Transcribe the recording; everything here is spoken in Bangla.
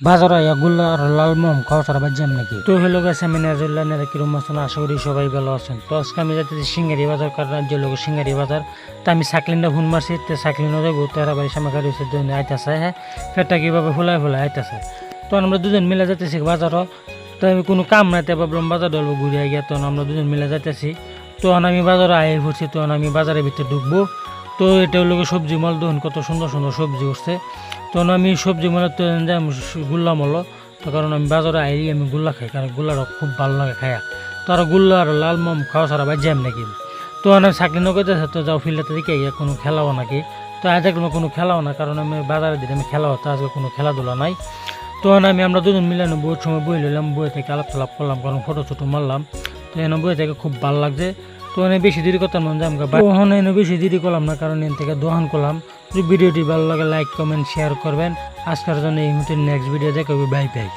বাজারে এগুলো আর লাল মোম খাওয়া ছাড়া বাদ যাম নাকি? তো হলো গেছে আমি নাজুল্লাহ নেরা কিরম আছেন, আশা করি সবাই ভালো আছেন। তো আজকে আমি যাচ্ছি সিঙ্গারি বাজার, কারণ রাজ্য লোক সিঙ্গারি বাজার। তো আমি সাকলিনটা ফোন মারছি, তো সাকলিনও যাবো, তারা বাড়ির সামনে গাড়ি হচ্ছে আইতেছে, হ্যাঁ ফেরটা কীভাবে ফুলাই আইতেছে। তো আমরা দুজন মিলে যাইতেছি বাজারও। তো আমি কোনো কাম নাই, তাই ভাবলাম বাজার ডলবো ঘুরে গিয়া, তখন আমরা দুজন মিলে যাইতেছি। তখন আমি বাজারে আয়ে পড়ছি, তখন আমি বাজারের ভিতরে ঢুকবো। তো এটা হলো সবজি মল, দেখুন কত সুন্দর সুন্দর সবজি উঠছে। তখন আমি সবজি মলে তো গুল্লা মলো, তো কারণ আমি বাজারে আইলি আমি গুল্লা খাই, কারণ গুল্লাটা খুব ভালো লাগে খায়া। তো আর গুল্লা আর লাল মোম খাওয়া ছাড়া বাদ যাম নাকি? তো আমি চাকরি নগরতেছে, তো যাও ফিল্ডে দিকে গিয়ে কোনো খেলাও নাকি? তো আজ একদম কোনো খেলাও না, কারণ আমি বাজারে দিলে আমি খেলা হতো, আজকে কোনো খেলাধুলা নাই। তখন আমরা দুজন মিলে বইয়ের সময় বই লইলাম, বই থেকে আলাপ টালাপ করলাম, কারণ ফটো ছোটো মারলাম। তো এনে বই থেকে খুব ভালো লাগছে। তো এনে বেশি দেরি করতাম না, আমাকে ওখানে এনে বেশি দেরি করলাম না, কারণ এন থেকে দোকান করলাম। যদি ভিডিওটি ভালো লাগে লাইক কমেন্ট শেয়ার করবেন। আজকের জন্য এই মুহূর্তে নেক্সট ভিডিও দেখাবে, বাই বাই।